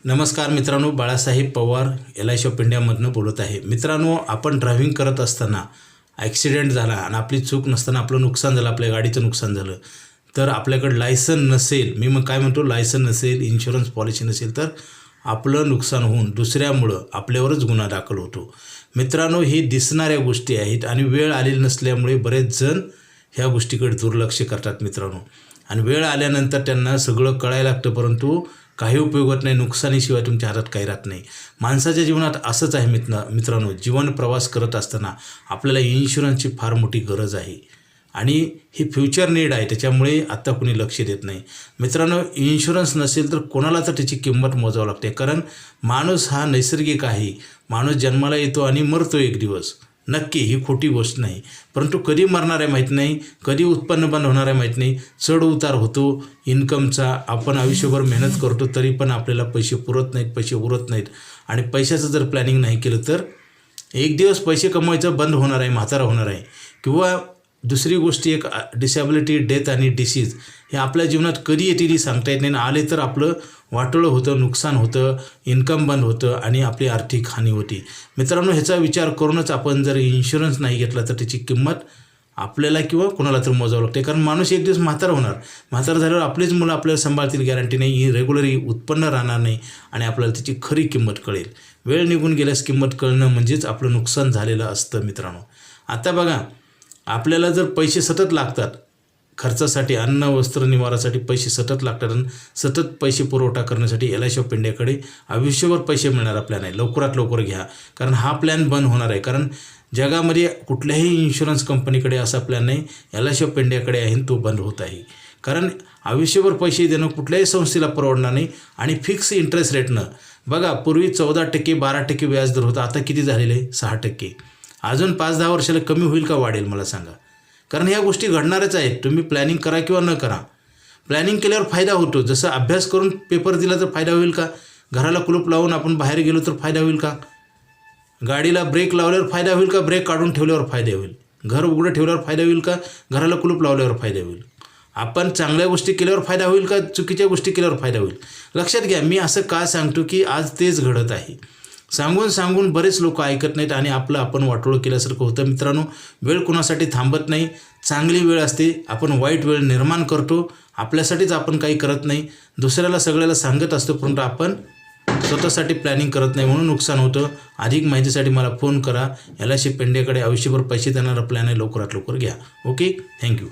नमस्कार मित्रांनो, Balasaheb Pawar LIC of इंडियामधून बोलत आहे। मित्रांनो, आपण ड्रायव्हिंग करत असताना ॲक्सिडेंट झाला आणि आपली चूक नसताना आपलं नुकसान झालं, आपल्या गाडीचं नुकसान झालं, तर आपल्याकडे लायसन नसेल, मी मग काय म्हणतो, लायसन नसेल, इन्शुरन्स पॉलिसी नसेल, तर आपलं नुकसान होऊन दुसऱ्यामुळं आपल्यावरच गुन्हा दाखल होतो। मित्रांनो, ही दिसणाऱ्या गोष्टी आहेत आणि वेळ आलेली नसल्यामुळे बरेच जण ह्या गोष्टीकडे दुर्लक्ष करतात मित्रांनो, आणि वेळ आल्यानंतर त्यांना सगळं कळायला लागतं, परंतु काही उपयोग होत नाही, नुकसानीशिवाय तुमच्या हातात काही राहत नाही। माणसाच्या जीवनात असंच आहे मित्रांनो, जीवन प्रवास करत असताना आपल्याला इन्शुरन्सची फार मोठी गरज आहे आणि ही फ्युचर नीड आहे, त्याच्यामुळे आत्ता कोणी लक्ष देत नाही। मित्रांनो, इन्शुरन्स नसेल तर कोणाला तर त्याची किंमत मोजावी लागते, कारण माणूस हा नैसर्गिक आहे। माणूस जन्माला येतो आणि मरतो एक दिवस, नक्की ही खोटी गोष्ट नाही, परंतु कधी मरणार आहे माहीत नाही, कधी उत्पन्न बंद होणार आहे माहीत नाही, चढ उतार होतो इन्कमचा। आपण आयुष्यभर मेहनत करतो तरी पण आपल्याला पैसे पुरत नाहीत, पैसे उरत नाहीत, आणि पैशाचं जर प्लॅनिंग नाही केलं तर एक दिवस पैसे कमवायचं बंद होणार आहे, म्हातारा होणार आहे। किंवा दुसरी गोष्ट, एक डिसॅबिलिटी, डेथ आणि डिसीज हे आपल्या जीवनात कधी येतील सांगता येत नाही, आले तर आपलं वाटोळं होतं, नुकसान होतं, इन्कम बंद होतं आणि आपली आर्थिक हानी होती। मित्रांनो, ह्याचा विचार करूनच आपण जर इन्शुरन्स नाही घेतला तर त्याची किंमत आपल्याला किंवा कोणाला तर मोजावं लागते, कारण माणूस एक दिवस म्हातारा होणार, म्हातारा झाल्यावर आपलीच मुलं आपल्याला सांभाळतील, गॅरंटी नाही, ही रेग्युलरी उत्पन्न राहणार नाही आणि आपल्याला त्याची खरी किंमत कळेल। वेळ निघून गेल्यास किंमत कळणं म्हणजेच आपलं नुकसान झालेलं असतं मित्रांनो। आता बघा, आपल्याला जर पैसे सतत लागतात खर्चासाठी, अन्न वस्त्र निवारासाठी पैसे सतत लागतात, आणि सतत पैसे पुरवठा करण्यासाठी LIC ऑफ इंडियाकडे आयुष्यभर पैसे मिळणारा प्लॅन आहे। लवकरात लवकर घ्या, कारण हा प्लॅन बंद होणार आहे, कारण जगामध्ये कुठल्याही इन्शुरन्स कंपनीकडे असा प्लॅन नाही, LIC ऑफ इंडियाकडे आहे, तो बंद होत आहे, कारण आयुष्यभर पैसे देणं कुठल्याही संस्थेला परवडणार नाही, आणि फिक्स इंटरेस्ट रेटनं बघा, पूर्वी 14% 12% व्याजदर होता, आता किती झालेले 6%। अजून 5-10 वर्षाला कमी होईल का वाढेल मला सांगा, कारण ह्या गोष्टी घडणारच आहेत। तुम्ही प्लॅनिंग करा किंवा न करा, प्लॅनिंग केल्यावर फायदा होतो। जसं अभ्यास करून पेपर दिला तर फायदा होईल का, घराला कुलूप लावून आपण बाहेर गेलो तर फायदा होईल का, गाडीला ब्रेक लावल्यावर फायदा होईल का, ब्रेक काढून ठेवल्यावर फायदा होईल, घर उघडं ठेवल्यावर फायदा होईल का, घराला कुलूप लावल्यावर फायदा होईल, आपण चांगल्या गोष्टी केल्यावर फायदा होईल का, चुकीच्या गोष्टी केल्यावर फायदा होईल। लक्षात घ्या, मी असं का सांगतो की आज तेच घडत आहे। सांगून बरेच लोक ऐकत नाहीत आणि आपण वाटोळं केल्यासारखं होतं। मित्रांनो, वेळ कुणासाठी थांबत नाही, चांगली वेळ असते, आपण वाईट वेळ निर्माण करतो, आपल्यासाठीच आपण काही करत नाही, दुसऱ्याला सगळ्याला सांगत असतो, परंतु आपण स्वतःसाठी प्लॅनिंग करत नाही, म्हणून नुकसान होतं। अधिक माहितीसाठी मला फोन करा। LIC ऑफ इंडियाकडे आयुष्यभर पैसे देणारा प्लॅन आहे, लवकरात लवकर घ्या। Okay, thank you.